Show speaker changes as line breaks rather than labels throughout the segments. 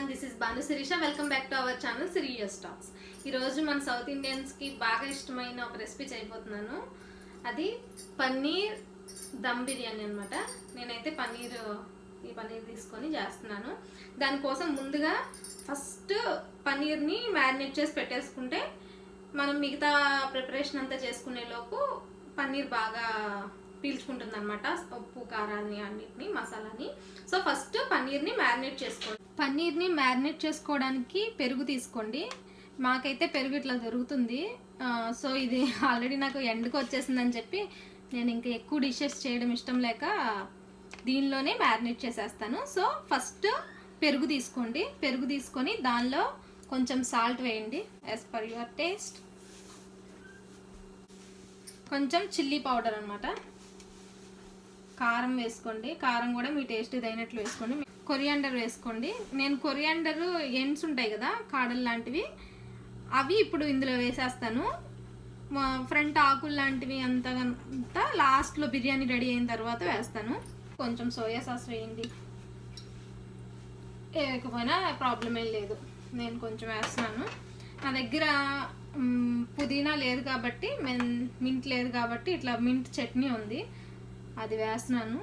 Everyone, this is Bhanu Sirisha. Welcome back to our channel Serious Talks. ఈరోజు మన south ఇండియన్స్కి బాగా ఇష్టమైన ఒక రెసిపీ చేయబోతున్నాను. అది పన్నీర్ దమ్ బిర్యానీ అనమాట. నేనైతే ఈ పన్నీర్ తీసుకొని చేస్తున్నాను. దానికోసం ముందుగా ఫస్ట్ పన్నీర్ని మ్యారినేట్ చేసి పెట్టేసుకుంటే మనం మిగతా ప్రిపరేషన్ అంతా చేసుకునే లోపు పన్నీర్ బాగా పీల్చుకుంటుంది అనమాట, ఉప్పు కారాన్ని అన్నిటిని మసాలాని. సో ఫస్ట్ పన్నీర్ని మ్యారినేట్ చేసుకోండి. పన్నీర్ని మ్యారినేట్ చేసుకోవడానికి పెరుగు తీసుకోండి. మాకైతే పెరుగు ఇట్లా దొరుకుతుంది. సో ఇది ఆల్రెడీ నాకు ఎండ్కి వచ్చేసిందని చెప్పి నేను ఇంకా ఎక్కువ డిషెస్ చేయడం ఇష్టం లేక దీనిలోనే మ్యారినేట్ చేసేస్తాను. సో ఫస్ట్ పెరుగు తీసుకోండి. పెరుగు తీసుకొని దానిలో కొంచెం సాల్ట్ వేయండి యాజ్ పర్ యువర్ టేస్ట్. కొంచెం చిల్లీ పౌడర్ అనమాట, కారం వేసుకోండి. కారం కూడా మీ టేస్ట్ అయినట్లు వేసుకోండి. కొరియాండర్ వేసుకోండి. నేను కొరియాండర్ ఎండ్స్ ఉంటాయి కదా, కాడలు లాంటివి, అవి ఇప్పుడు ఇందులో వేసేస్తాను. ఫ్రంట్ ఆకులు లాంటివి అంతా లాస్ట్లో బిర్యానీ రెడీ అయిన తర్వాత వేస్తాను. కొంచెం సోయా సాస్ వేయండి. వేయకపోయినా ప్రాబ్లం ఏం లేదు, నేను కొంచెం వేస్తున్నాను. నా దగ్గర పుదీనా లేదు కాబట్టి, మింట్ లేదు కాబట్టి ఇట్లా మింట్ చట్నీ ఉంది, అది వేస్తున్నాను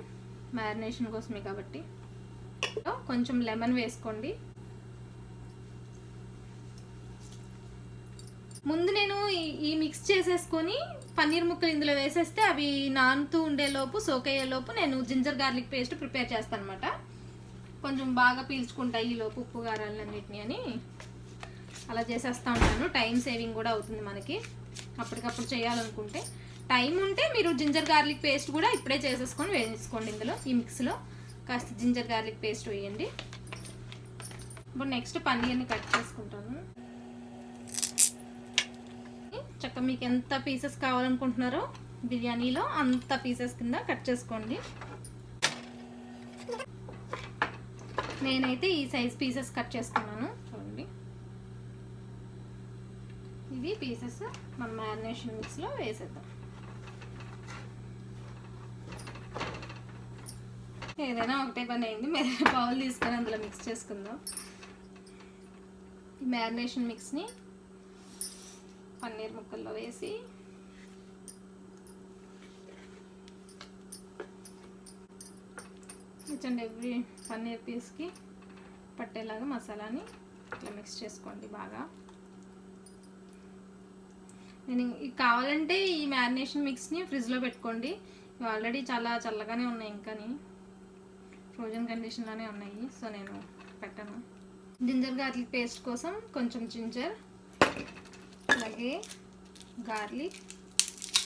మ్యారినేషన్ కోసమే కాబట్టి. కొంచెం లెమన్ వేసుకోండి. ముందు నేను ఈ మిక్స్ చేసేసుకొని పన్నీర్ ముక్కలు ఇందులో వేసేస్తే అవి నానుతూ ఉండేలోపు, సోక్ అయ్యేలోపు నేను జింజర్ గార్లిక్ పేస్ట్ ప్రిపేర్ చేస్తాను అనమాట. కొంచెం బాగా పీల్చుకుంటాయి ఈ లోపు ఉప్పు కారాలన్నిటిని అని అలా చేసేస్తూ ఉంటాను. టైం సేవింగ్ కూడా అవుతుంది మనకి. అప్పటికప్పుడు చేయాలనుకుంటే టైం ఉంటే మీరు జింజర్ గార్లిక్ పేస్ట్ కూడా ఇప్పుడే చేసేసుకొని వేసుకోండి. ఇందులో ఈ మిక్స్లో కాస్త జింజర్ గార్లిక్ పేస్ట్ వేయండి. ఇప్పుడు నెక్స్ట్ పన్నీర్ని కట్ చేసుకుంటాను. చక్కగా మీకు ఎంత పీసెస్ కావాలనుకుంటున్నారో బిర్యానీలో అంత పీసెస్ కింద కట్ చేసుకోండి. నేనైతే ఈ సైజ్ పీసెస్ కట్ చేసుకున్నాను, చూడండి. ఇవి పీసెస్ మన మ్యారినేషన్ మిక్స్లో వేసేద్దాం. ఏదైనా ఒకటే పని అయింది, మీరు బౌల్ తీసుకొని అందులో మిక్స్ చేసుకుందాం. ఈ మ్యారినేషన్ మిక్స్ని పన్నీర్ ముక్కల్లో వేసి ఈచ్ అండ్ ఎవ్రీ పన్నీర్ పీస్కి పట్టేలాగా మసాలాని ఇట్లా మిక్స్ చేసుకోండి బాగా. నేను కావాలంటే ఈ మ్యారినేషన్ మిక్స్ని ఫ్రిడ్జ్లో పెట్టుకోండి. ఇవి ఆల్రెడీ చాలా చల్లగానే ఉన్నాయి, ఇంకాని ఫ్రోజన్ కండిషన్లోనే ఉన్నాయి, సో నేను పెట్టను. జింజర్ గార్లిక్ పేస్ట్ కోసం కొంచెం జింజర్, అలాగే గార్లిక్.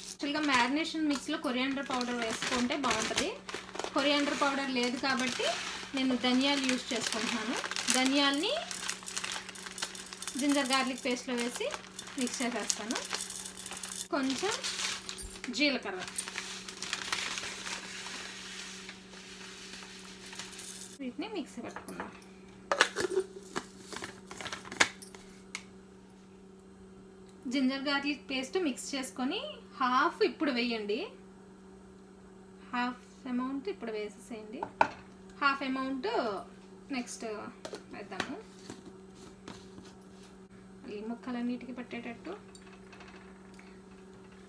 యాక్చువల్గా మ్యారినేషన్ మిక్స్లో కొరియాండర్ పౌడర్ వేసుకుంటే బాగుంటుంది. కొరియాండర్ పౌడర్ లేదు కాబట్టి నేను ధనియాలు యూజ్ చేసుకుంటున్నాను. ధనియాల్ని జింజర్ గార్లిక్ పేస్ట్లో వేసి మిక్స్ చేసేస్తాను. కొంచెం జీలకర్ర, వీటిని మిక్సీ పట్టుకుందాం. జింజర్ గార్లిక్ పేస్ట్ మిక్స్ చేసుకొని హాఫ్ ఇప్పుడు వేయండి. హాఫ్ అమౌంట్ ఇప్పుడు వేసేసేయండి, హాఫ్ అమౌంట్ నెక్స్ట్ వేద్దాము. ఈ ముక్కలన్నిటికీ పట్టేటట్టు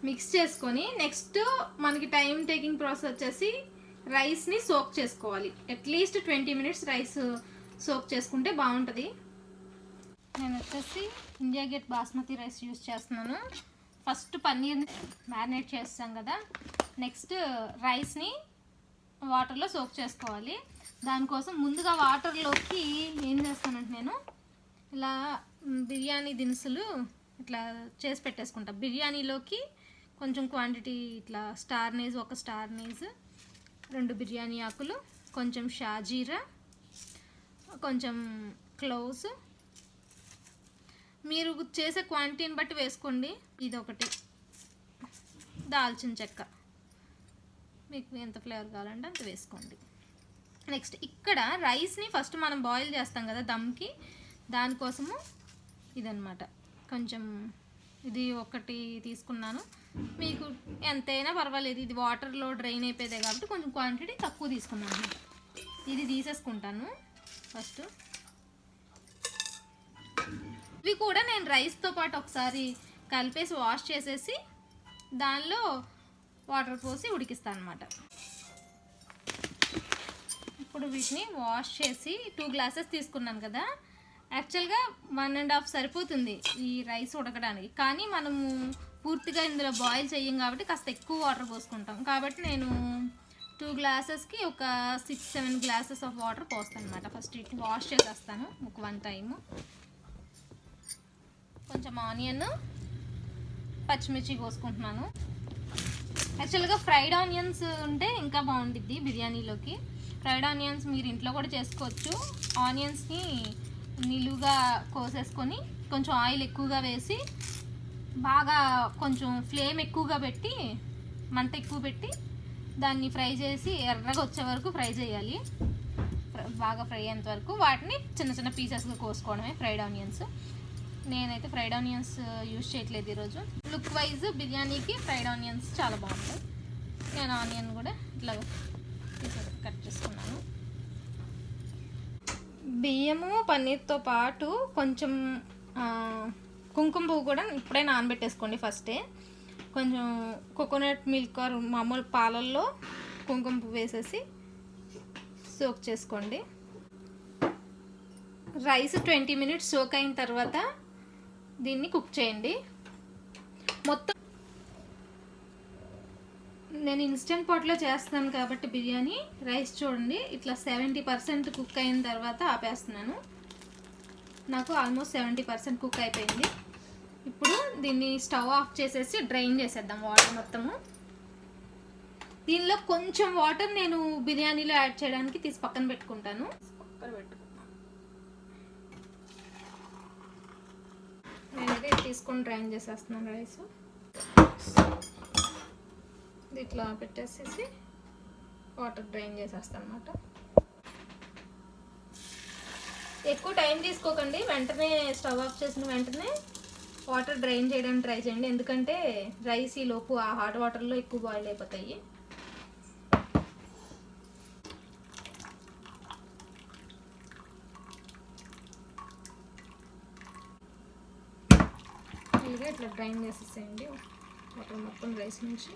మిక్స్ చేసుకొని నెక్స్ట్ మనకి టైం టేకింగ్ ప్రాసెస్ వచ్చేసి రైస్ని సోక్ చేసుకోవాలి. అట్లీస్ట్ 20 minutes రైస్ సోక్ చేసుకుంటే బాగుంటుంది. నేను వచ్చేసి India gate basmati rice use చేస్తున్నాను. ఫస్ట్ పన్నీర్ని మ్యారినేట్ చేస్తాం కదా, నెక్స్ట్ రైస్ని వాటర్లో సోక్ చేసుకోవాలి. దానికోసం ముందుగా వాటర్లోకి ఏం చేస్తానంటే నేను ఇలా బిర్యానీ దినుసులు ఇట్లా చేసి పెట్టేసుకుంటా. బిర్యానీలోకి కొంచెం క్వాంటిటీ ఇట్లా స్టార్ నేజ్, ఒక స్టార్ నేజ్, 2 బిర్యానీ ఆకులు, కొంచెం షాజీరా, కొంచెం క్లోవ్స్, మీరు చేసే క్వాంటిటీని బట్టి వేసుకోండి. ఇది ఒకటి దాల్చిన చెక్క, మీకు ఎంత ఫ్లేవర్ కావాలంటే అంత వేసుకోండి. నెక్స్ట్ ఇక్కడ రైస్ని ఫస్ట్ మనం బాయిల్ చేస్తాం కదా దమ్కి, దానికోసము ఇదన్నమాట. కొంచెం ఇది ఒకటి తీసుకున్నాను, మీకు ఎంతైనా పర్వాలేదు, ఇది వాటర్లో డ్రైన్ అయిపోయేదే కాబట్టి కొంచెం క్వాంటిటీ తక్కువ తీసుకున్నాను. ఇది తీసేసుకుంటాను ఫస్ట్. ఇవి కూడా నేను రైస్తో పాటు ఒకసారి కలిపేసి వాష్ చేసేసి దానిలో వాటర్ పోసి ఉడికిస్తాను అనమాట. ఇప్పుడు వీటిని వాష్ చేసి 2 గ్లాసెస్ తీసుకున్నాను కదా, యాక్చువల్గా 1.5 సరిపోతుంది ఈ రైస్ ఉడకడానికి. కానీ మనము పూర్తిగా ఇందులో బాయిల్ చేయం కాబట్టి కాస్త ఎక్కువ వాటర్ పోసుకుంటాం. కాబట్టి నేను 2 గ్లాసెస్కి ఒక 6-7 గ్లాసెస్ ఆఫ్ వాటర్ పోస్తాను అనమాట. ఫస్ట్ వీటిని వాష్ చేసేస్తాను ఒక 1 టైము. కొంచెం ఆనియన్, పచ్చిమిర్చి కోసుకుంటున్నాను. యాక్చువల్గా ఫ్రైడ్ ఆనియన్స్ ఉంటే ఇంకా బాగుంటుంది బిర్యానీలోకి. ఫ్రైడ్ ఆనియన్స్ మీరు ఇంట్లో కూడా చేసుకోవచ్చు. ఆనియన్స్ని నిలువుగా కోసేసుకొని కొంచెం ఆయిల్ ఎక్కువగా వేసి బాగా కొంచెం ఫ్లేమ్ ఎక్కువగా పెట్టి మంట ఎక్కువ పెట్టి దాన్ని ఫ్రై చేసి ఎర్రగా వచ్చే వరకు ఫ్రై చేయాలి. బాగా ఫ్రై అయ్యేంత వరకు వాటిని చిన్న చిన్న పీసెస్గా కోసుకోవడమే ఫ్రైడ్ ఆనియన్స్. నేనైతే ఫ్రైడ్ ఆనియన్స్ యూజ్ చేయట్లేదు ఈరోజు. లుక్ వైజ్ బిర్యానీకి ఫ్రైడ్ ఆనియన్స్ చాలా బాగుంటాయి. నేను ఆనియన్ కూడా ఇట్లా కట్ చేసుకున్నాను. బియ్యము పన్నీర్తో పాటు కొంచెం కుంకుమ పువ్వు కూడా ఇప్పుడే నానబెట్టేసుకోండి. ఫస్టే కొంచెం కోకోనట్ మిల్క్ ఆర్ మామూలు పాలల్లో కుంకుమ పువ్వు వేసేసి సోక్ చేసుకోండి. రైస్ 20 మినిట్స్ సోక్ అయిన తర్వాత దీన్ని కుక్ చేయండి. మొత్తం నేను ఇన్స్టెంట్ పాట్లో చేస్తాను కాబట్టి బిర్యానీ రైస్ చూడండి ఇట్లా 70% కుక్ అయిన తర్వాత ఆపేస్తున్నాను. నాకు ఆల్మోస్ట్ 70% కుక్ అయిపోయింది. ఇప్పుడు దీన్ని స్టవ్ ఆఫ్ చేసేసి డ్రైన్ చేసేద్దాం వాటర్ మొత్తము. దీనిలో కొంచెం వాటర్ నేను బిర్యానీలో యాడ్ చేయడానికి తీసి పక్కన పెట్టుకుంటాను. నేనైతే తీసుకొని డ్రైన్ చేసేస్తున్నాను రైస్. ఇట్లా పెట్టేసేసి వాటర్ డ్రైన్ చేసేస్తాను అనమాట. ఎక్కువ టైం తీసుకోకండి, వెంటనే స్టవ్ ఆఫ్ చేసిన వెంటనే వాటర్ డ్రైన్ చేయడానికి ట్రై చేయండి. ఎందుకంటే రైస్ ఈ లోపు ఆ హాట్ వాటర్లో ఎక్కువ బాయిల్ అయిపోతాయి. ఇట్లా డ్రైన్ చేసేసేయండి వాటర్ మొత్తం రైస్ నుంచి.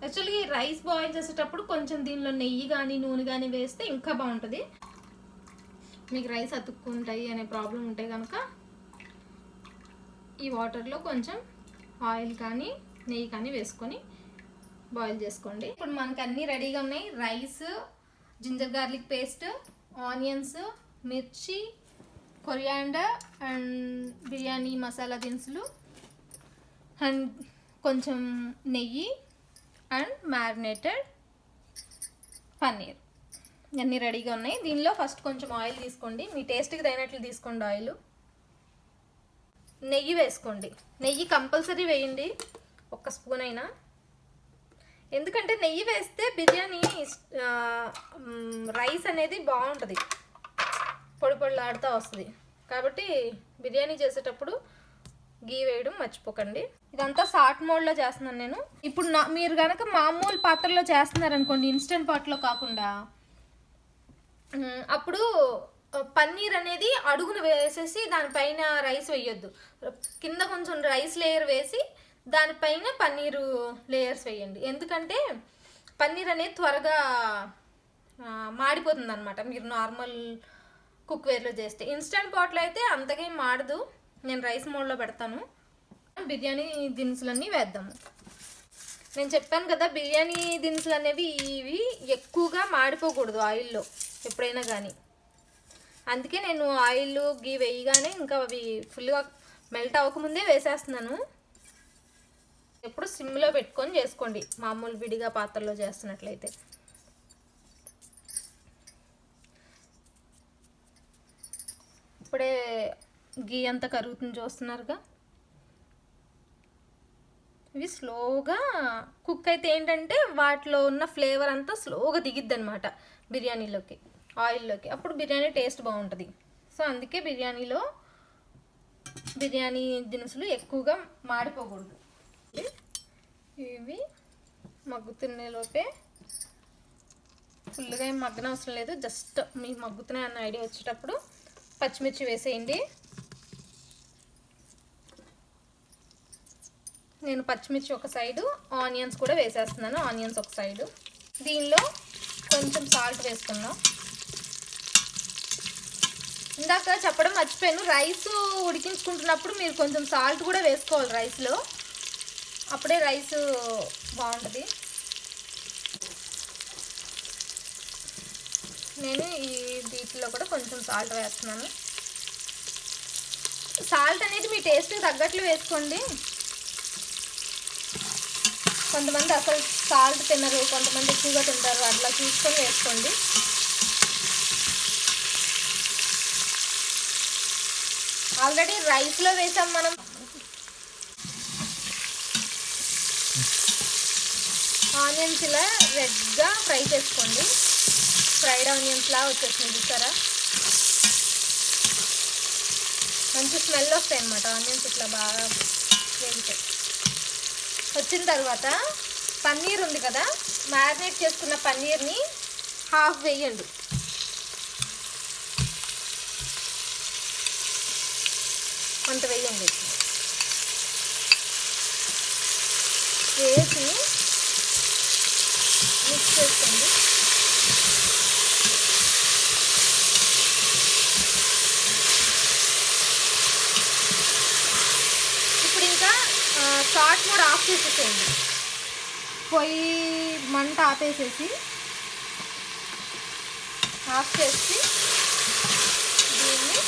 యాక్చువల్గా ఈ రైస్ బాయిల్ చేసేటప్పుడు కొంచెం దీనిలో నెయ్యి కానీ నూనె కానీ వేస్తే ఇంకా బాగుంటుంది. మీకు రైస్ అతుక్కుంటాయి అనే ప్రాబ్లం ఉంటే కనుక ఈ వాటర్లో కొంచెం ఆయిల్ కానీ నెయ్యి కానీ వేసుకొని బాయిల్ చేసుకోండి. ఇప్పుడు మనకు అన్నీ రెడీగా ఉన్నాయి. Rice, ginger garlic paste, onions, mirchi, coriander and biryani masala దినుసులు అండ్ కొంచెం నెయ్యి అండ్ మ్యారినేటెడ్ పన్నీర్ అన్నీ రెడీగా ఉన్నాయి. దీనిలో ఫస్ట్ కొంచెం ఆయిల్ తీసుకోండి, మీ టేస్ట్కి తగినట్లు తీసుకోండి. ఆయిల్, నెయ్యి వేసుకోండి. నెయ్యి కంపల్సరీ వేయండి, 1 స్పూన్ అయినా. ఎందుకంటే నెయ్యి వేస్తే బిర్యానీ రైస్ అనేది బాగుంటుంది, పొడి పొడిలాడుతూ వస్తుంది. కాబట్టి బిర్యానీ చేసేటప్పుడు గీ వేయడం మర్చిపోకండి. ఇదంతా సాట్ మోడ్లో చేస్తున్నాను నేను. ఇప్పుడు మీరు కనుక మామూలు పాత్రలో చేస్తున్నారనుకోండి, ఇన్స్టెంట్ పాట్లో కాకుండా, అప్పుడు పన్నీర్ అనేది అడుగును వేసేసి దానిపైన రైస్ వేయొద్దు. కింద కొంచెం రైస్ లేయర్ వేసి దానిపైన పన్నీరు లేయర్స్ వేయండి. ఎందుకంటే పన్నీర్ అనేది త్వరగా మాడిపోతుంది అనమాట మీరు నార్మల్ కుక్వేర్లో చేస్తే. ఇన్స్టెంట్ పాట్లో అయితే అంతగా మాడదు. నేను రైస్ మోడ్లో పెడతాను. బిర్యానీ దినుసులన్నీ వేద్దాము. నేను చెప్పాను కదా, బిర్యానీ దినుసులు అనేవి ఇవి ఎక్కువగా మాడిపోకూడదు ఆయిల్లో ఎప్పుడైనా కానీ. అందుకే నేను ఆయిల్ గీ వేయగానే ఇంకా అవి ఫుల్గా మెల్ట్ అవ్వకముందే వేసేస్తున్నాను. ఎప్పుడు సిమ్లో పెట్టుకొని చేసుకోండి మామూలు విడిగా పాత్రలో చేస్తున్నట్లయితే. ఇప్పుడే గీ అంతా కరుగుతుంది చూస్తున్నారుగా. ఇవి స్లోగా కుక్ అయితే ఏంటంటే వాటిలో ఉన్న ఫ్లేవర్ అంతా స్లోగా దిగిద్ది అనమాట బిర్యానీలోకి, ఆయిల్లోకి. అప్పుడు బిర్యానీ టేస్ట్ బాగుంటుంది. సో అందుకే బిర్యానీలో బిర్యానీ దినుసులు ఎక్కువగా మాడిపోకూడదు. ఇవి మగ్గుతున్నేలోపే ఫుల్గా ఏం మగ్గన అవసరం లేదు, జస్ట్ మీకు మగ్గుతున్నాయి అన్న ఐడియా వచ్చేటప్పుడు పచ్చిమిర్చి వేసేయండి. నేను పచ్చిమిర్చి ఒక సైడు, ఆనియన్స్ కూడా వేసేస్తున్నాను. ఆనియన్స్ ఒక సైడు. దీనిలో కొంచెం సాల్ట్ వేసుకుందాం. ఇందాక చెప్పడం మర్చిపోయాను, రైస్ ఉడికించుకుంటున్నప్పుడు మీరు కొంచెం సాల్ట్ కూడా వేసుకోవాలి రైస్లో, అప్పుడే రైస్ బాగుంటుంది. నేను ఈ వీటిలో కూడా కొంచెం సాల్ట్ వేస్తున్నాను. సాల్ట్ అనేది మీ టేస్ట్కి తగ్గట్లు వేసుకోండి. కొంతమంది అసలు సాల్ట్ తినరు, కొంతమంది ఎక్కువగా తింటారు, అట్లా చూసుకొని వేసుకోండి. ఆల్రెడీ రైస్లో వేసాం మనం. ఆనియన్స్ ఇలా రెడ్గా ఫ్రై చేసుకోండి. ఫ్రైడ్ ఆనియన్స్ లా వచ్చేసింది చూసారా, మంచి స్మెల్ వస్తాయి అన్నమాట ఆనియన్స్ ఇట్లా బాగా వేగితే. వచ్చిన తర్వాత పన్నీర్ ఉంది కదా, మ్యారినేట్ చేసుకున్న పన్నీర్ని హాఫ్ వేయండి. అంత వేయండి. వేసి మిక్స్ చేసుకోండి. ఇప్పుడు ఇంకా షార్ట్ మోడ్ ఆఫ్ చేసేసేయండి. పొయ్యి మంట ఆపేసేసి ఆఫ్ చేసి దీన్ని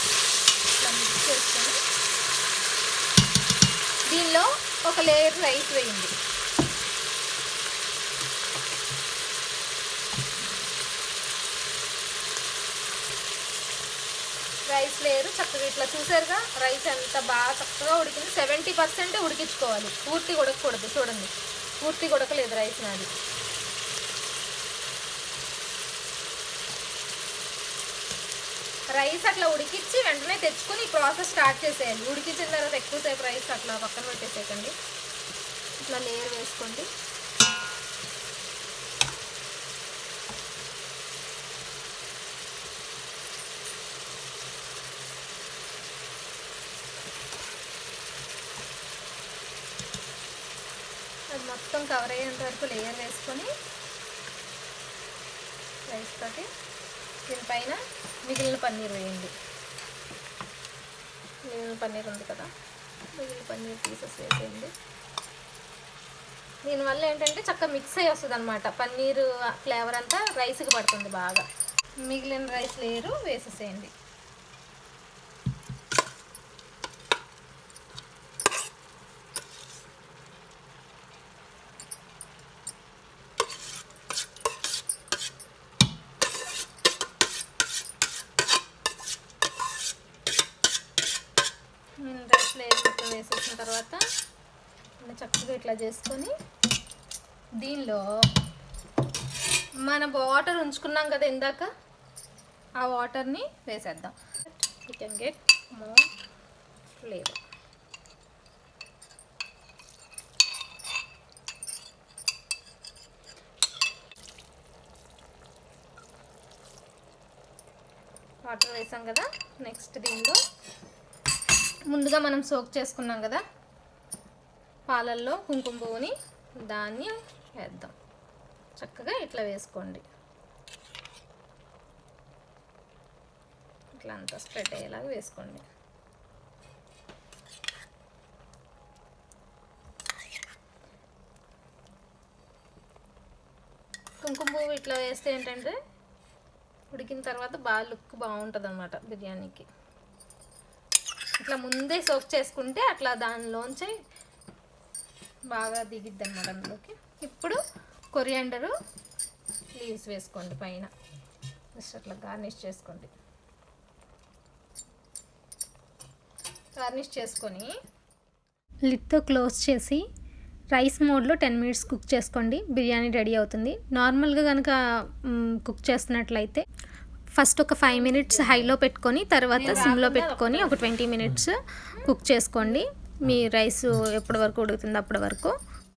ఇట్లా మిక్స్ చేసుకొని దీనిలో ఒక లేయర్ రైస్ వేయండి. రైస్ లేయర్ చక్కగా ఇట్లా చూసారుగా, రైస్ ఎంత బాగా చక్కగా ఉడికింది. 70% ఉడికించుకోవాలి, పూర్తి ఉడకకూడదు. చూడండి, పూర్తి ఉడకలేదు రైస్ నాది. రైస్ అట్లా ఉడికించి వెంటనే తెచ్చుకొని ఈ ప్రాసెస్ స్టార్ట్ చేసేయాలి. ఉడికించిన తర్వాత ఎక్కువసేపు రైస్ అట్లా పక్కన పెట్టేసేయకండి. ఇట్లా లేయర్ వేసుకోండి. అది మొత్తం కవర్ అయ్యేంత వరకు లేయర్ వేసుకొని రైస్ తోటి దీనిపైన మిగిలిన పన్నీర్ వేయండి. మిగిలిన పన్నీర్ ఉంది కదా, మిగిలిన పన్నీర్ పీసెస్ వేసేయండి. దీనివల్ల ఏంటంటే చక్కగా మిక్స్ అయ్యి వస్తుంది అనమాట, పన్నీర్ ఫ్లేవర్ అంతా రైస్కి పడుతుంది బాగా. మిగిలిన రైస్ లేయరు వేసేసేయండి. రైస్ లేయర్ మొత్తం వేసేసిన తర్వాత చక్కగా ఇట్లా చేసుకొని దీనిలో మనం వాటర్ ఉంచుకున్నాం కదా ఇందాక, ఆ వాటర్ని వేసేద్దాం. You can get more flavour. Water వేసాం కదా, నెక్స్ట్ దీనిలో ముందుగా మనం సోక్ చేసుకున్నాం కదా పాలల్లో కుంకుమ పువ్వుని, దాన్ని వేద్దాం. చక్కగా ఇట్లా వేసుకోండి. ఇట్లా అంతా స్ప్రెడ్ అయ్యేలాగా వేసుకోండి. కుంకుమ పువ్వు ఇట్లా వేస్తే ఏంటంటే ఉడికిన తర్వాత బాగా లుక్ బాగుంటుంది అన్నమాట బిర్యానీకి. ఇట్లా ముందే సోక్ చేసుకుంటే అట్లా దానిలోంచి బాగా దిగిద్ది అన్నమాట అందులోకి. ఇప్పుడు కొరియాండరు లీవ్స్ వేసుకోండి పైన, జస్ట్ అట్లా గార్నిష్ చేసుకోండి. గార్నిష్ చేసుకొని లిడ్తో క్లోజ్ చేసి రైస్ మోడ్లో 10 minutes కుక్ చేసుకోండి. బిర్యానీ రెడీ అవుతుంది. నార్మల్గా కనుక కుక్ చేస్తున్నట్లయితే ఫస్ట్ ఒక 5 minutes హైలో పెట్టుకొని తర్వాత సిమ్లో పెట్టుకొని ఒక 20 minutes కుక్ చేసుకోండి. మీ రైస్ ఎప్పటి వరకు ఉడుకుతుందో అప్పటి వరకు.